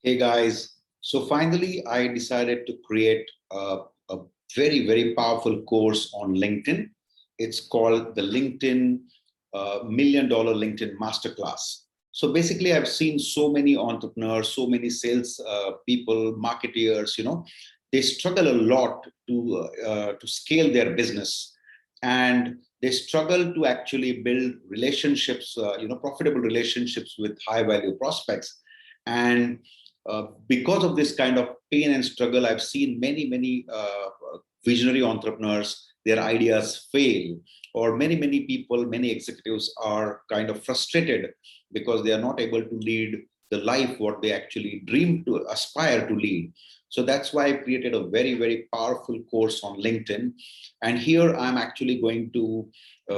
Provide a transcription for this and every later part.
Hey guys, so finally I decided to create a very, very powerful course on LinkedIn. It's called the LinkedIn Million Dollar LinkedIn Masterclass. So basically, I've seen so many entrepreneurs, so many sales people, marketeers, they struggle a lot to scale their business, and they struggle to actually build relationships, profitable relationships with high value prospects. And because of this kind of pain and struggle, I've seen many visionary entrepreneurs, their ideas fail, or many people, many executives are kind of frustrated because they are not able to lead the life what they actually dream to aspire to lead. So that's why I created a very powerful course on LinkedIn. And here I'm actually going to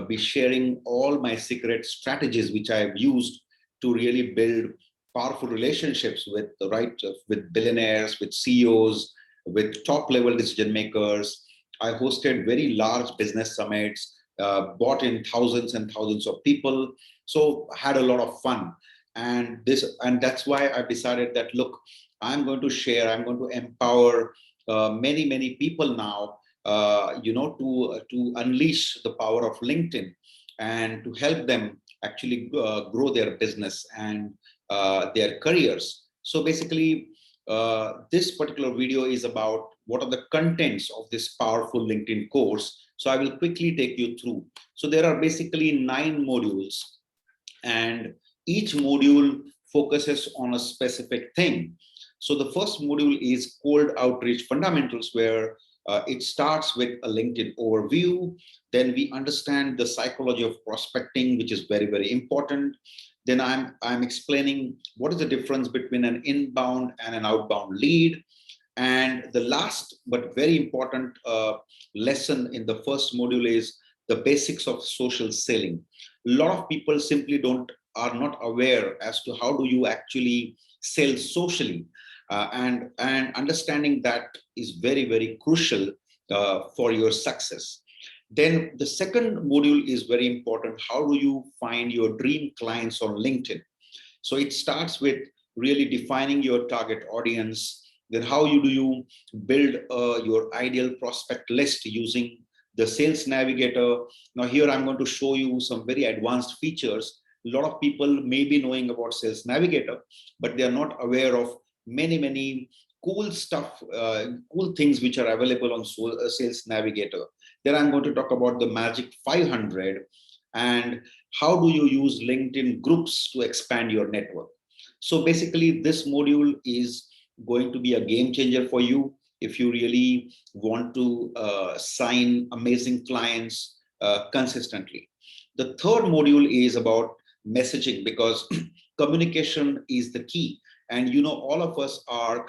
be sharing all my secret strategies which I have used to really build powerful relationships with the right with billionaires, with CEOs, with top level decision makers. I hosted very large business summits, brought in thousands and thousands of people. So had a lot of fun. And that's why I decided that look, I'm going to empower many people now, to unleash the power of LinkedIn and to help them actually grow their business and their careers. So basically, this particular video is about what are the contents of this powerful LinkedIn course. So I will quickly take you through. So there are basically 9 modules, and each module focuses on a specific thing. So the first module is cold outreach fundamentals, where it starts with a LinkedIn overview. Then we understand the psychology of prospecting, which is very important. Then I'm explaining what is the difference between an inbound and an outbound lead. And the last but very important lesson in the first module is the basics of social selling. A lot of people simply don't are not aware as to how do you actually sell socially, and understanding that is very crucial for your success. Then the second module is very important. How do you find your dream clients on LinkedIn? So it starts with really defining your target audience. Then how do you build your ideal prospect list using the sales navigator. Now here I'm going to show you some very advanced features. A lot of people may be knowing about sales navigator, but they are not aware of many cool stuff, cool things which are available on sales navigator. Then I'm going to talk about the magic 500 and how do you use LinkedIn groups to expand your network. So basically, this module is going to be a game changer for you if you really want to sign amazing clients consistently. The third module is about messaging, because communication is the key. And all of us are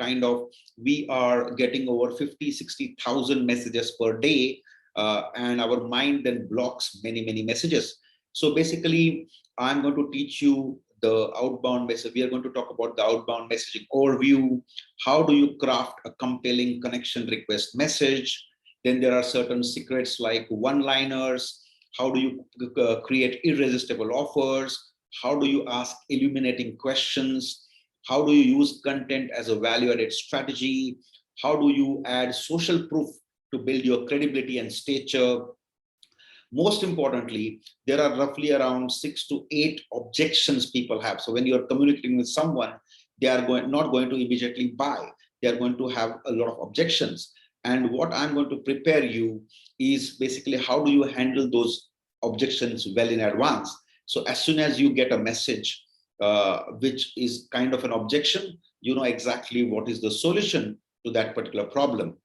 we are getting over 50-60,000 messages per day, and our mind then blocks many messages. So basically, I'm going to teach you the outbound message. We are going to talk about the outbound messaging overview. How do you craft a compelling connection request message? Then there are certain secrets like one-liners. How do you create irresistible offers? How do you ask illuminating questions? How do you use content as a value-added strategy? How do you add social proof to build your credibility and stature? Most importantly, there are roughly around 6 to 8 objections people have. So when you're communicating with someone, they are not going to immediately buy. They are going to have a lot of objections. And what I'm going to prepare you is basically how do you handle those objections well in advance. So as soon as you get a message which is kind of an objection, you know exactly what is the solution to that particular problem.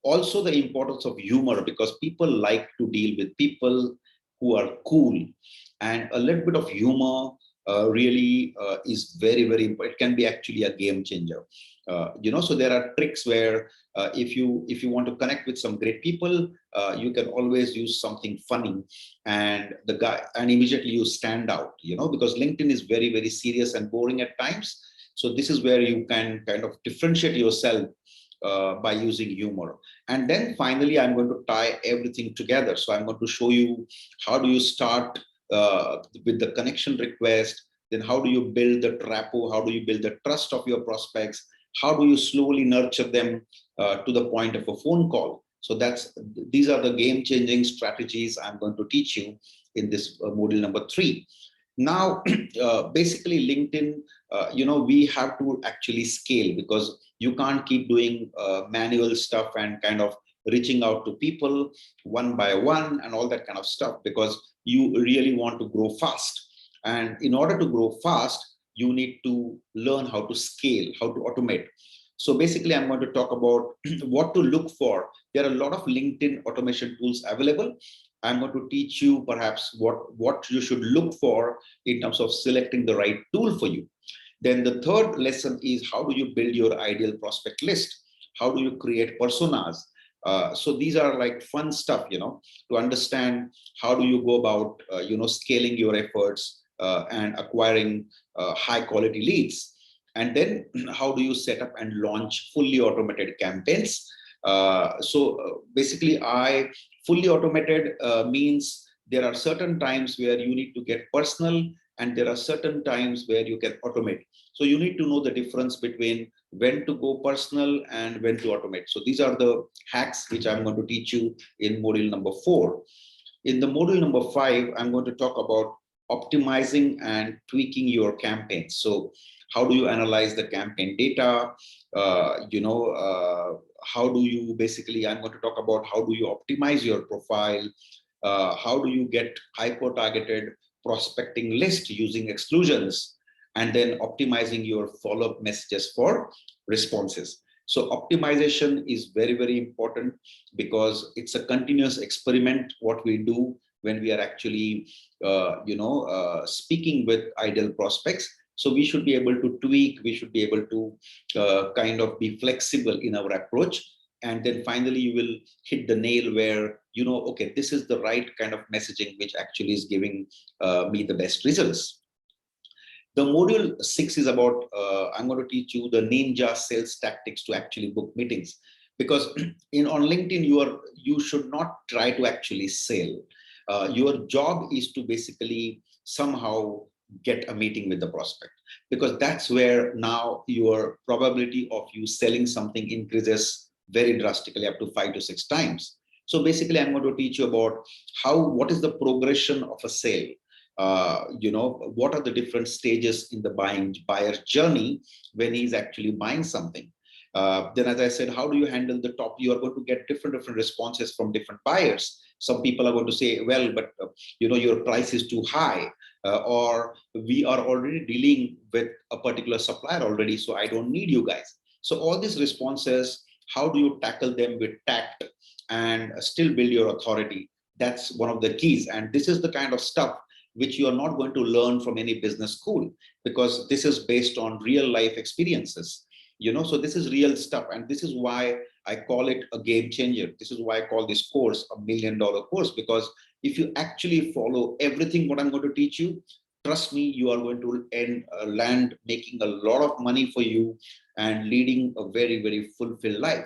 Also the importance of humor, because people like to deal with people who are cool, and a little bit of humor really is very important. It can be actually a game changer. So there are tricks where if you want to connect with some great people, you can always use something funny, and immediately you stand out, because LinkedIn is very serious and boring at times. So this is where you can kind of differentiate yourself by using humor. And then finally, I'm going to tie everything together. So I'm going to show you how do you start with the connection request, Then how do you build the rapport? How do you build the trust of your prospects? How do you slowly nurture them to the point of a phone call? So these are the game-changing strategies I'm going to teach you in this module number 3. Now, basically LinkedIn, we have to actually scale, because you can't keep doing manual stuff and kind of reaching out to people one by one and all that kind of stuff, because you really want to grow fast. And in order to grow fast, you need to learn how to scale, how to automate. So basically, I'm going to talk about what to look for. There are a lot of LinkedIn automation tools available. I'm going to teach you perhaps what you should look for in terms of selecting the right tool for you. Then the third lesson is, how do you build your ideal prospect list? How do you create personas? So these are like fun stuff, to understand how do you go about, scaling your efforts and acquiring high quality leads. And then how do you set up and launch fully automated campaigns? Basically, fully automated means there are certain times where you need to get personal, and there are certain times where you can automate. So you need to know the difference between when to go personal and when to automate. So these are the hacks which I'm going to teach you in module number 4. In the module number 5, I'm going to talk about optimizing and tweaking your campaigns. So how do you analyze the campaign data? How do you basically, I'm going to talk about how do you optimize your profile? How do you get hyper-targeted prospecting list using exclusions? And then optimizing your follow-up messages for responses. So optimization is very, very important, because it's a continuous experiment what we do when we are actually, speaking with ideal prospects. So we should be able to tweak, we should be able to kind of be flexible in our approach. And then finally, you will hit the nail where, okay, this is the right kind of messaging which actually is giving me the best results. The module 6 is about, I'm going to teach you the ninja sales tactics to actually book meetings. Because on LinkedIn, you should not try to actually sell. Your job is to basically somehow get a meeting with the prospect, because that's where now your probability of you selling something increases very drastically, up to 5 to 6 times. So basically, I'm going to teach you about what is the progression of a sale. What are the different stages in the buyer's journey when he's actually buying something. Then, as I said, how do you handle the top? You are going to get different responses from different buyers. Some people are going to say, well, but your price is too high, or we are already dealing with a particular supplier already, so I don't need you guys. So all these responses, how do you tackle them with tact and still build your authority? That's one of the keys. And this is the kind of stuff which you are not going to learn from any business school, because this is based on real life experiences. So this is real stuff, and this is why I call it a game changer. This is why I call this course $1 million course, because if you actually follow everything what I'm going to teach you, trust me, you are going to land making a lot of money for you and leading a very, very fulfilled life.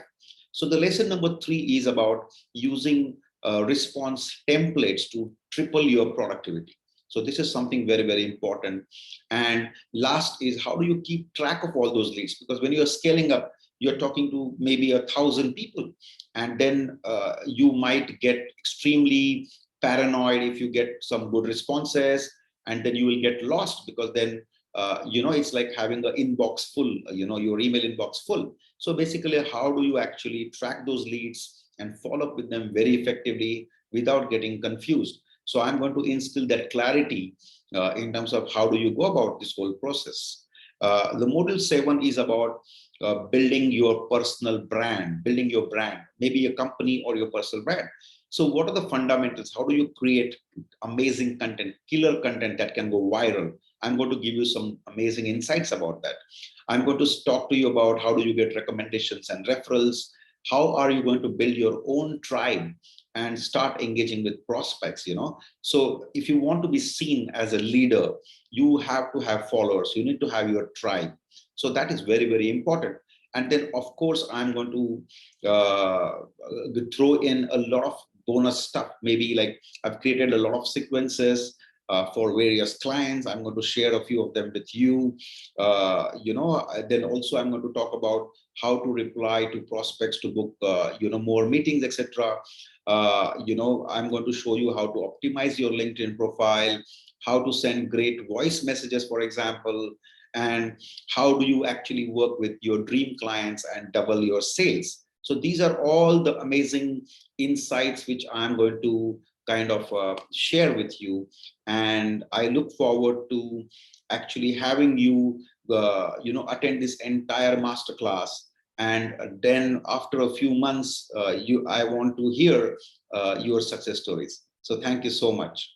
So the lesson number 3 is about using response templates to triple your productivity. So this is something very, very important. And last is, how do you keep track of all those leads? Because when you're scaling up, you're talking to maybe 1,000 people, and then you might get extremely paranoid if you get some good responses, and then you will get lost, because then it's like having the inbox full, your email inbox full. So basically, how do you actually track those leads and follow up with them very effectively without getting confused? So I'm going to instill that clarity in terms of how do you go about this whole process. The module 7 is about building your personal brand, building your brand, maybe a company or your personal brand. So what are the fundamentals? How do you create amazing content, killer content that can go viral? I'm going to give you some amazing insights about that. I'm going to talk to you about how do you get recommendations and referrals. How are you going to build your own tribe and start engaging with prospects? So if you want to be seen as a leader, you have to have followers. You need to have your tribe. So that is very, very important. And then, of course, I'm going to throw in a lot of bonus stuff. Maybe like I've created a lot of sequences for various clients. I'm going to share a few of them with you. Then also I'm going to talk about how to reply to prospects to book, more meetings, etc. I'm going to show you how to optimize your LinkedIn profile, how to send great voice messages, for example, and how do you actually work with your dream clients and double your sales. So these are all the amazing insights which I'm going to kind of share with you. And I look forward to actually having you, attend this entire masterclass. And then after a few months, I want to hear your success stories. So thank you so much.